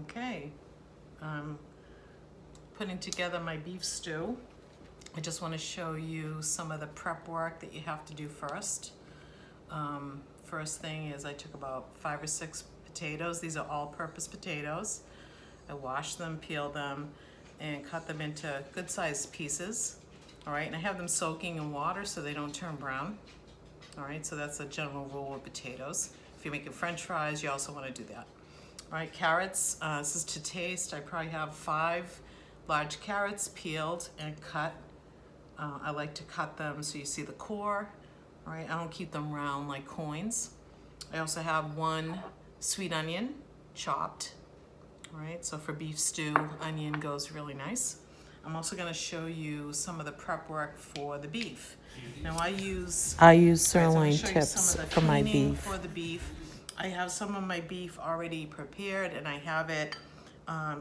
Okay, putting together my beef stew. I just want to show you some of the prep work that you have to do first. First thing is I took about 5 or 6 potatoes. These are all-purpose potatoes. I washed them, peeled them, and cut them into good-sized pieces. All right, and I have them soaking in water so they don't turn brown. All right, so that's a general rule with potatoes. If you're making French fries, you also want to do that. All right, carrots, this is to taste. I probably have 5 large carrots peeled and cut. I like to cut them so you see the core. All right, I don't keep them round like coins. I also have 1 sweet onion chopped. All right, so for beef stew, onion goes really nice. I'm also going to show you some of the prep work for the beef. Now I use sirloin tips for my beef. For the beef, I have some of my beef already prepared, and I have it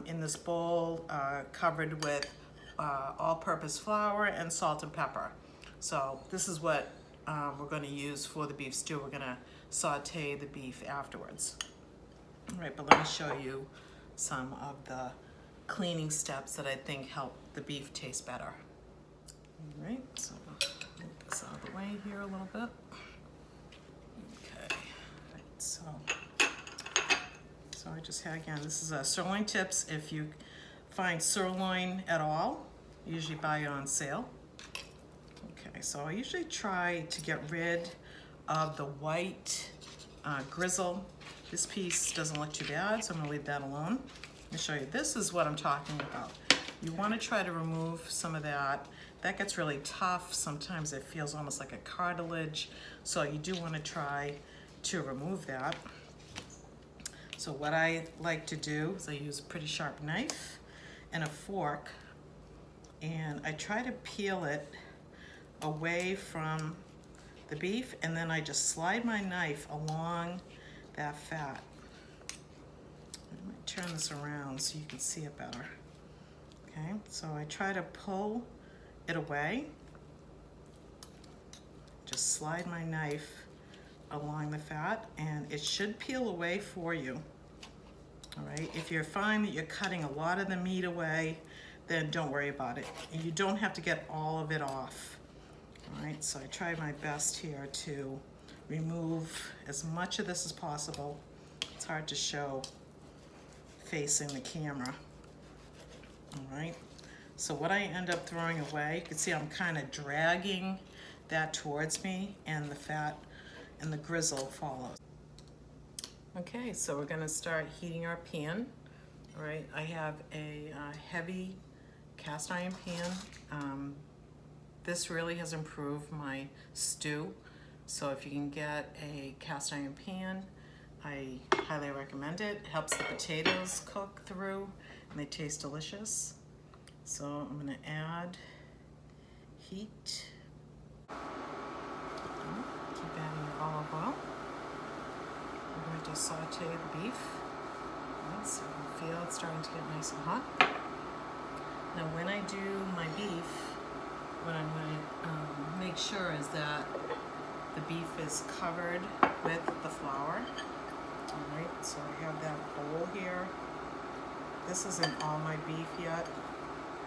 in this bowl covered with all-purpose flour and salt and pepper. So this is what we're going to use for the beef stew. We're going to saute the beef afterwards. All right, but let me show you some of the cleaning steps that I think help the beef taste better. All right, so move this out of the way here a little bit. Okay, right, so I just had, again, this is a sirloin tips. If you find sirloin at all, you usually buy it on sale. Okay, so I usually try to get rid of the white grizzle. This piece doesn't look too bad, so I'm gonna leave that alone. Let me show you. This is what I'm talking about. You want to try to remove some of that. That gets really tough. Sometimes it feels almost like a cartilage. So you do want to try to remove that. So what I like to do is I use a pretty sharp knife and a fork, and I try to peel it away from the beef, and then I just slide my knife along that fat. I'm going to turn this around so you can see it better. Okay, so I try to pull it away. Just slide my knife along the fat, and it should peel away for you. All right, if you find that you're cutting a lot of the meat away, then don't worry about it. And you don't have to get all of it off. All right, so I try my best here to remove as much of this as possible. It's hard to show facing the camera. All right, so what I end up throwing away, you can see I'm kind of dragging that towards me, and the fat and the grizzle follows. Okay, so we're going to start heating our pan. All right, I have a heavy cast iron pan. This really has improved my stew. So if you can get a cast iron pan, I highly recommend it. It helps the potatoes cook through, and they taste delicious. So I'm going to add heat. Keep adding your olive oil. We're going to saute the beef. Right, so you feel it's starting to get nice and hot. Now when I do my beef, what I'm going to make sure is that the beef is covered with the flour. All right, so I have that bowl here. This isn't all my beef yet.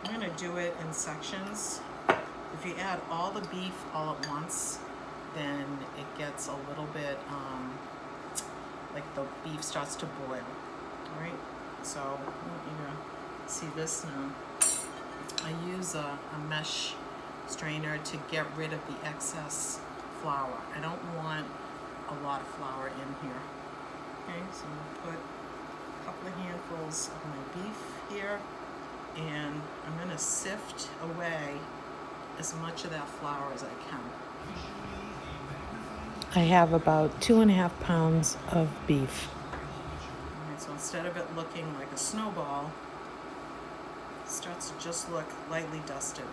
I'm going to do it in sections. If you add all the beef all at once, then it gets a little bit like the beef starts to boil. All right, so I want you to see this now. I use a mesh strainer to get rid of the excess flour. I don't want a lot of flour in here. Okay, so I'm going to put a couple of handfuls of my beef here, and I'm going to sift away as much of that flour as I can. I have about 2.5 pounds of beef. All right, so instead of it looking like a snowball, it starts to just look lightly dusted.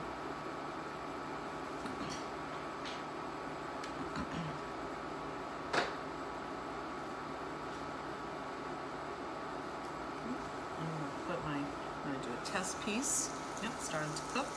I'm going to do a test piece. Yep, starting to cook.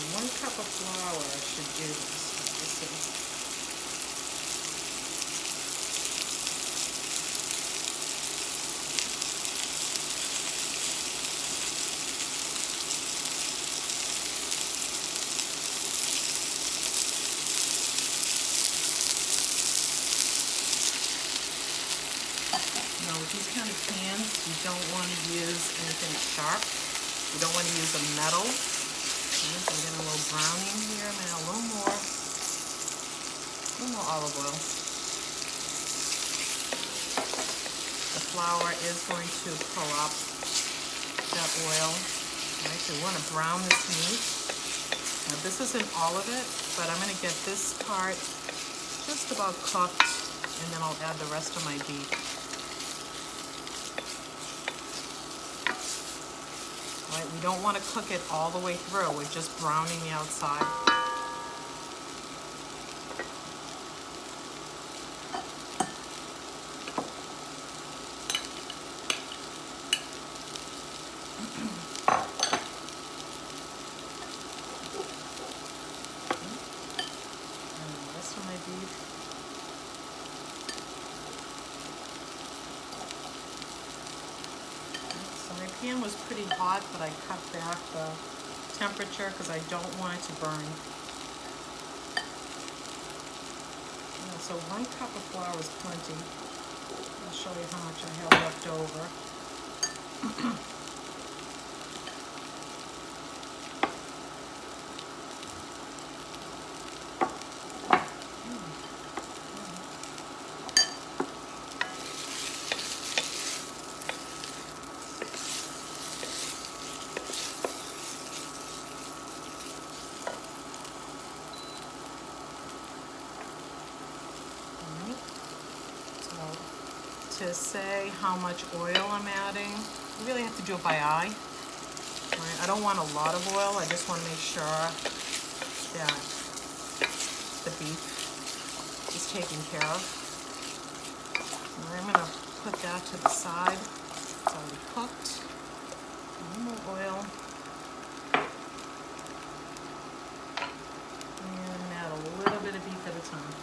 1 cup of flour should do this. Let's see. Now with these kind of pans, you don't want to use anything sharp. You don't want to use a metal. Okay, so I'm getting a little browning here. I'm going to add a little more olive oil. The flour is going to pull up that oil. Right, so we want to brown this meat. Now this isn't all of it, but I'm going to get this part just about cooked, and then I'll add the rest of my beef. Right, we don't want to cook it all the way through. We're just browning the outside. And the rest of my beef. My pan was pretty hot, but I cut back the temperature because I don't want it to burn. Yeah, so 1 cup of flour is plenty. I'll show you how much I have left over. To say how much oil I'm adding, you really have to do it by eye. Right? I don't want a lot of oil. I just want to make sure that the beef is taken care of. Right, I'm going to put that to the side. It's already cooked. A little more oil. And add a little bit of beef at a time.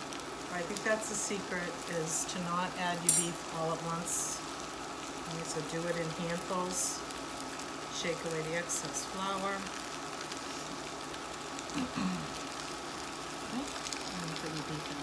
I think that's the secret, is to not add your beef all at once. Okay, so do it in handfuls. Shake away the excess flour. Okay, and put your beef in.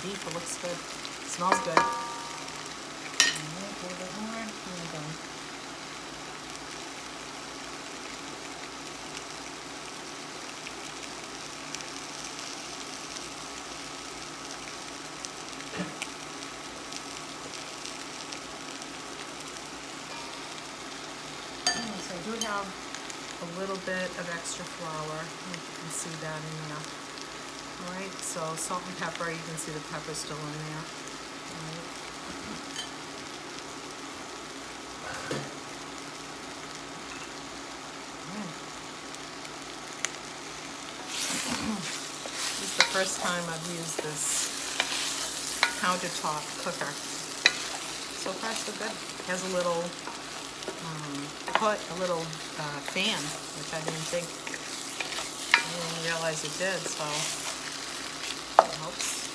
Beef, it looks good. It smells good. A little bit more, and we're done. So I do have a little bit of extra flour. You can see that in there. Alright, so salt and pepper, you can see the pepper still in there. Right. This is the first time I've used this countertop cooker. So far so good. It has a little fan, which I didn't realize it did, so it helps.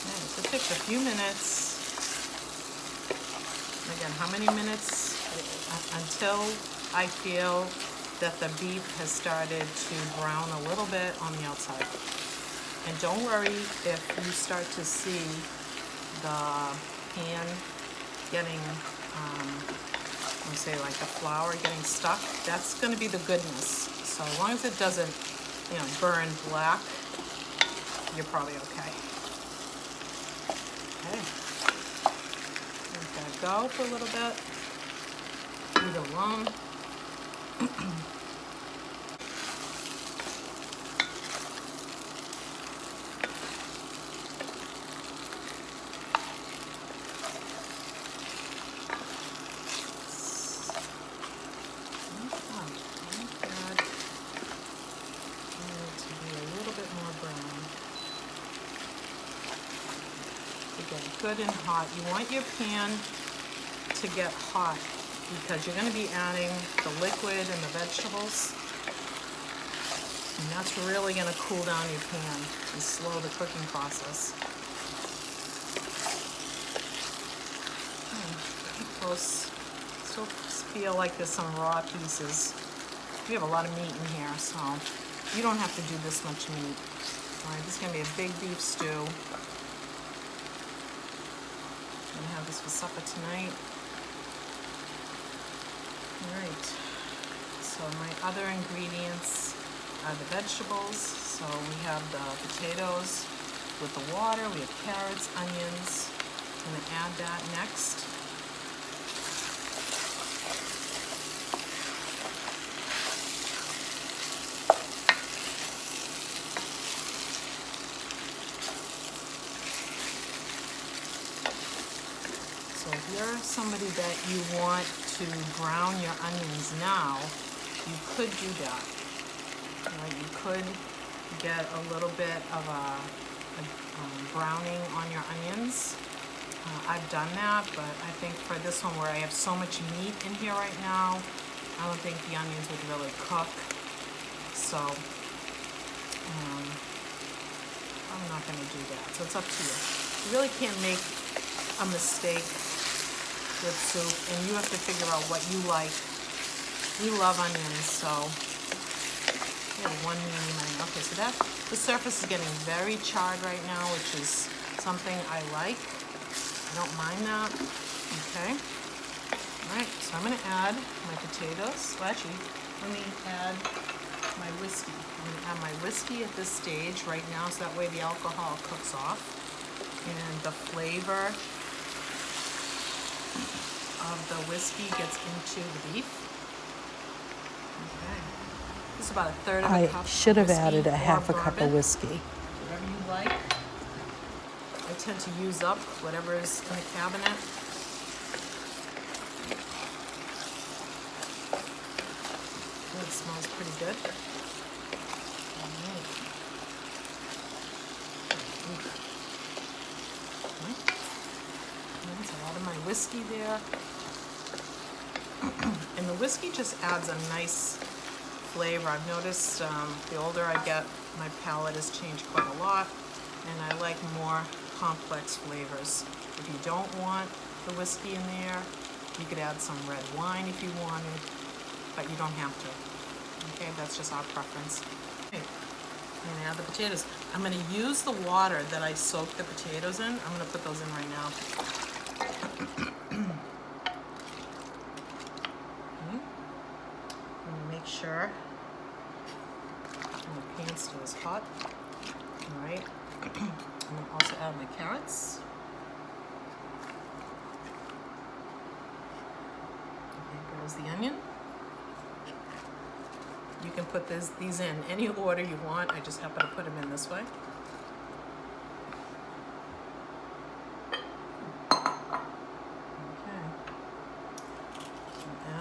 Yeah, so it takes a few minutes. Again, how many minutes? Until I feel that the beef has started to brown a little bit on the outside. And don't worry if you start to see the pan getting, say, like the flour getting stuck, that's gonna be the goodness. So as long as it doesn't, you know, burn black, you're probably okay. Okay. Let that go for a little bit. Leave it alone. Good and hot. You want your pan to get hot because you're going to be adding the liquid and the vegetables, and that's really going to cool down your pan and slow the cooking process. Close. Still feel like there's some raw pieces. We have a lot of meat in here, so you don't have to do this much meat. All right, this is going to be a big beef stew. I'm gonna have this for supper tonight. All right, so my other ingredients are the vegetables. So we have the potatoes with the water, we have carrots, onions. I'm gonna add that next. So if you're somebody that you want to brown your onions now, you could do that. Right? You could get a little bit of a browning on your onions. I've done that, but I think for this one where I have so much meat in here right now, I don't think the onions would really cook. So I'm not going to do that. So it's up to you. You really can't make a mistake with soup, and you have to figure out what you like. We love onions, so we have one medium onion. Okay, so that the surface is getting very charred right now, which is something I like. I don't mind that. Okay. All right, so I'm gonna add my potatoes. Well, actually, let me add my whiskey. I'm gonna add my whiskey at this stage right now, so that way the alcohol cooks off and the flavor of the whiskey gets into the beef. Okay. This is about a third of a cup. I should have of added a half a cup of bourbon. whiskey. Whatever you like. I tend to use up whatever is in the cabinet. Oh, it smells pretty good. All right. There's a lot of my whiskey there. And the whiskey just adds a nice flavor. I've noticed the older I get, my palate has changed quite a lot, and I like more complex flavors. If you don't want the whiskey in there, you could add some red wine if you wanted, but you don't have to. Okay, that's just our preference. Okay, I'm gonna add the potatoes. I'm gonna use the water that I soaked the potatoes in. I'm gonna put those in right now. Sure. And the pan still is hot. All right. I'm going to also add my carrots. There goes the onion. You can put these in any order you want. I just happen to put them in this way. Okay.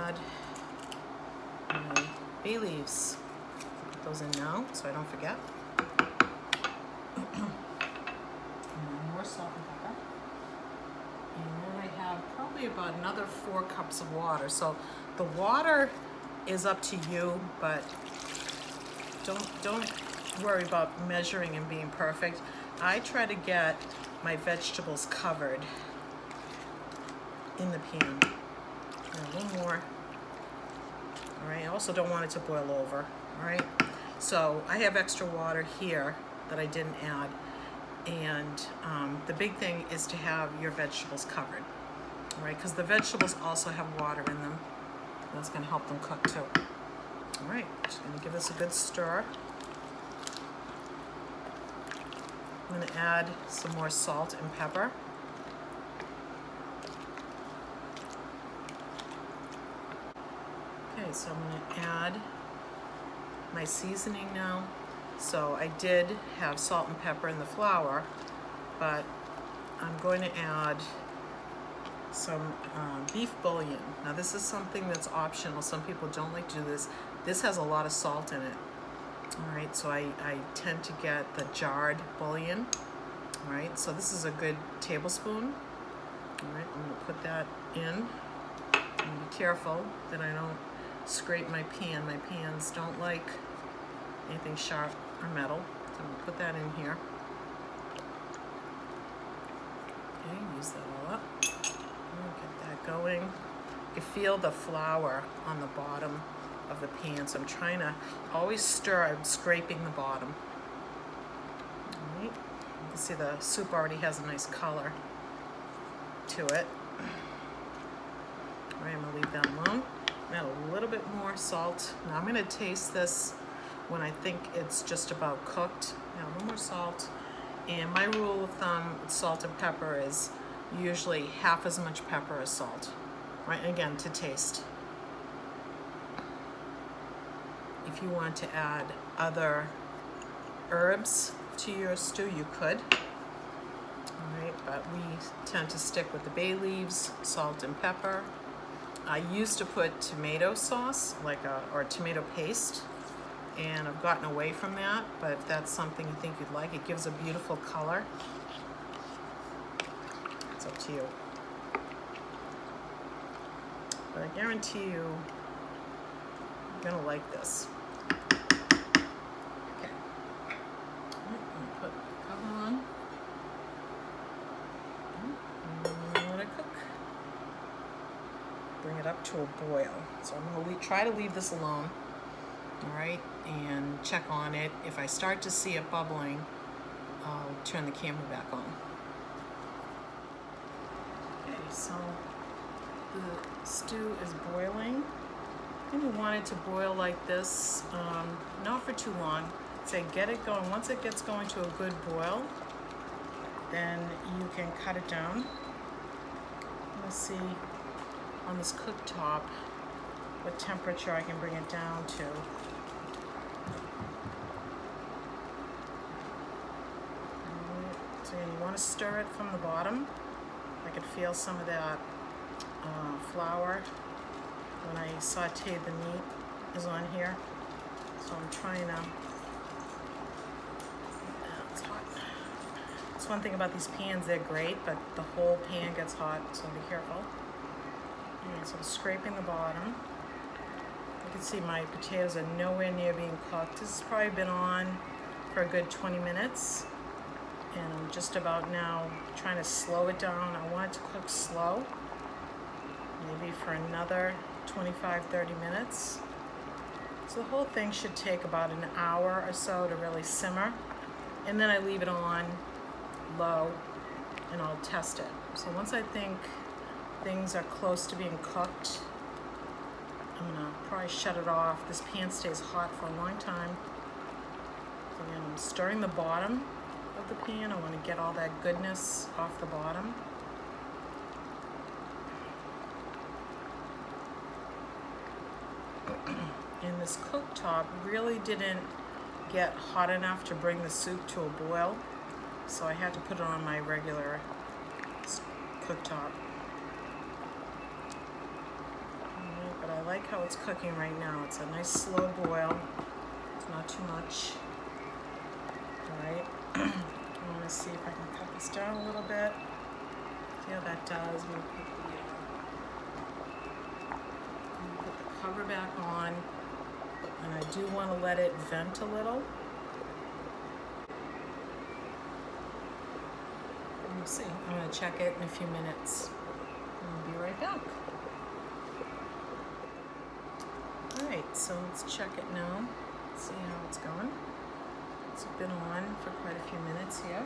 Add my bay leaves. Put those in now so I don't forget. And then more salt and pepper. And then I have probably about another 4 cups of water. So the water is up to you, but don't worry about measuring and being perfect. I try to get my vegetables covered in the pan. And a little more. All right, I also don't want it to boil over, all right? So I have extra water here that I didn't add, and the big thing is to have your vegetables covered, all right? Because the vegetables also have water in them, That's gonna help them cook too. All right, just gonna give this a good stir. I'm gonna add some more salt and pepper. Okay, so I'm gonna add my seasoning now. So I did have salt and pepper in the flour, but I'm going to add some beef bouillon. Now this is something that's optional. Some people don't like to do this. This has a lot of salt in it. All right, so I tend to get the jarred bouillon. All right, so this is a good tablespoon. All right, I'm gonna put that in. And be careful that I don't scrape my pan. My pans don't like anything sharp or metal. So I'm gonna put that in here. Okay, use that all up. Get that going. You feel the flour on the bottom of the pan, so I'm trying to always stir. I'm scraping the bottom. All right. You can see the soup already has a nice color to it. All right, I'm gonna leave that alone. Add a little bit more salt. Now I'm gonna taste this when I think it's just about cooked. Now a little more salt. And my rule of thumb with salt and pepper is usually half as much pepper as salt, right? Again, to taste. If you want to add other herbs to your stew, you could. All right, but we tend to stick with the bay leaves, salt and pepper. I used to put tomato sauce, or tomato paste, and I've gotten away from that, but if that's something you think you'd like, it gives a beautiful color. It's up to you. But I guarantee you, you're gonna like this. Okay. I'm gonna put the cover on. And let it cook. Bring it up to a boil. So I'm gonna try to leave this alone. All right, and check on it. If I start to see it bubbling, I'll turn the camera back on. Okay, so the stew is boiling. And you want it to boil like this, not for too long. Say get it going. Once it gets going to a good boil, then you can cut it down. Let's see on this cooktop what temperature I can bring it down to. So you want to stir it from the bottom. I could feel some of that flour when I sauteed the meat is on here. So I'm trying to, it's hot. That's one thing about these pans, they're great, but the whole pan gets hot, so be careful. And so I'm scraping the bottom. You can see my potatoes are nowhere near being cooked. This has probably been on for a good 20 minutes. And I'm just about now trying to slow it down. I want it to cook slow, maybe for another 25-30 minutes. So the whole thing should take about an hour or so to really simmer. And then I leave it on low and I'll test it. So once I think things are close to being cooked, I'm gonna probably shut it off. This pan stays hot for a long time. So again, I'm stirring the bottom of the pan. I want to get all that goodness off the bottom. And this cooktop really didn't get hot enough to bring the soup to a boil, so I had to put it on my regular cooktop. But I like how it's cooking right now. It's a nice slow boil. It's not too much. All right. I want to see if I can cut this down a little bit. See how that does. I'm going to put the cover back on, and I do want to let it vent a little. Let me see. I'm going to check it in a few minutes. I'll be right back. All right, so let's check it now. See how it's going. It's been on for quite a few minutes here.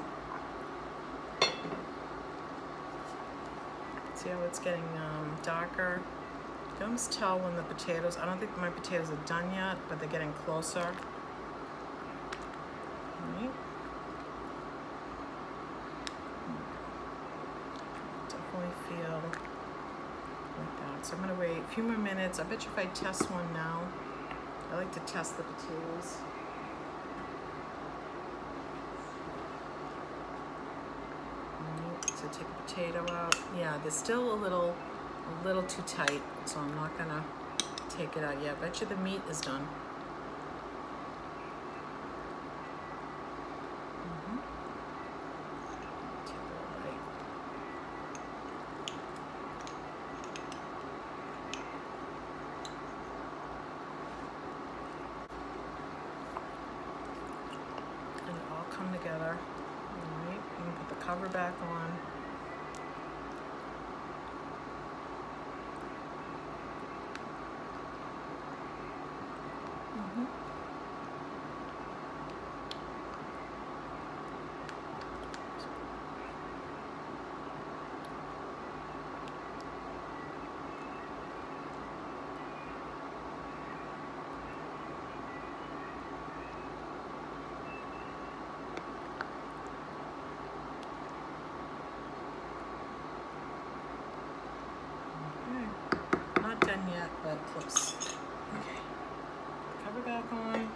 See how it's getting darker can almost tell when the potatoes, I don't think my potatoes are done yet, but they're getting closer. Alright. Definitely feel like that. So I'm gonna wait a few more minutes. I bet you if I test one now, I like to test the potatoes. Alright, so take a potato out. Yeah, they're still a little too tight, so I'm not gonna take it out yet. I bet you the meat is done. Take it away. And it all come together. Alright, I'm gonna put the cover back on. Not done yet, but close. Okay. Cover back on.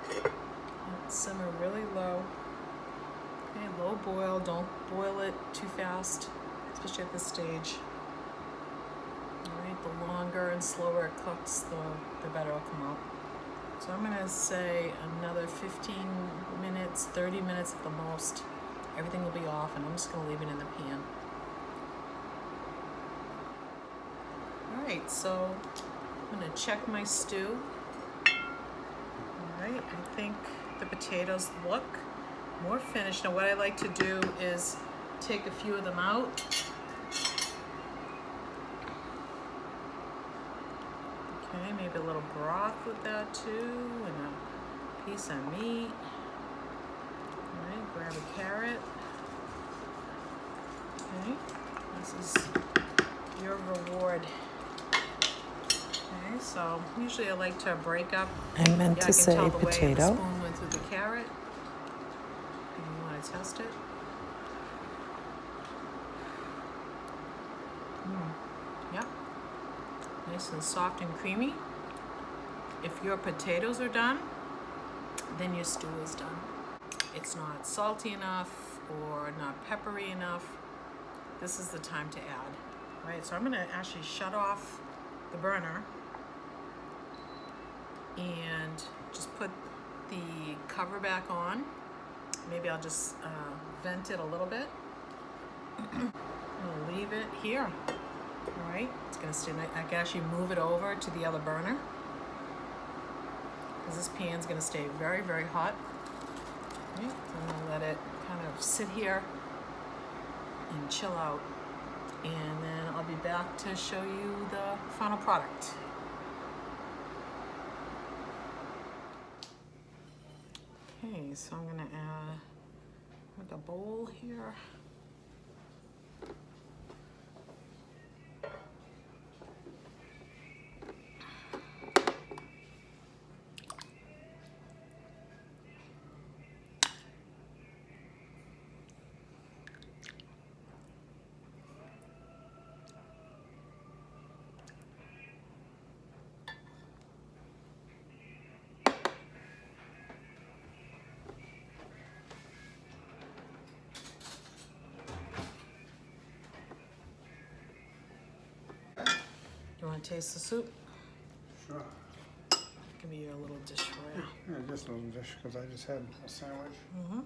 Let simmer really low. Okay, low boil. Don't boil it too fast, especially at this stage. Alright, the longer and slower it cooks, the better it'll come out. So I'm gonna say another 15 minutes, 30 minutes at the most. Everything will be off, and I'm just gonna leave it in the pan. Alright, so I'm gonna check my stew. Alright, I think the potatoes look more finished. Now what I like to do is take a few of them out. Okay, maybe a little broth with that too, and a piece of meat. Alright, grab a carrot. Okay, this is your reward. Okay, so usually I like to break up. I meant to say tell the way the potato. spoon went through the carrot. And you want to test it. Yep. Nice and soft and creamy. If your potatoes are done, then your stew is done. It's not salty enough or not peppery enough. This is the time to add. Right, so I'm gonna actually shut off the burner and just put the cover back on. Maybe I'll just vent it a little bit. I'm gonna leave it here. All right, it's gonna stay. I can actually move it over to the other burner because this pan's gonna stay very, very hot. Okay, so I'm gonna let it kind of sit here and chill out. And then I'll be back to show you the final product. Okay, so I'm gonna add like a bowl here. You want to taste the soup? Sure. Give me your little dish for you. Yeah, just a little dish because I just had a sandwich. Mm-hmm.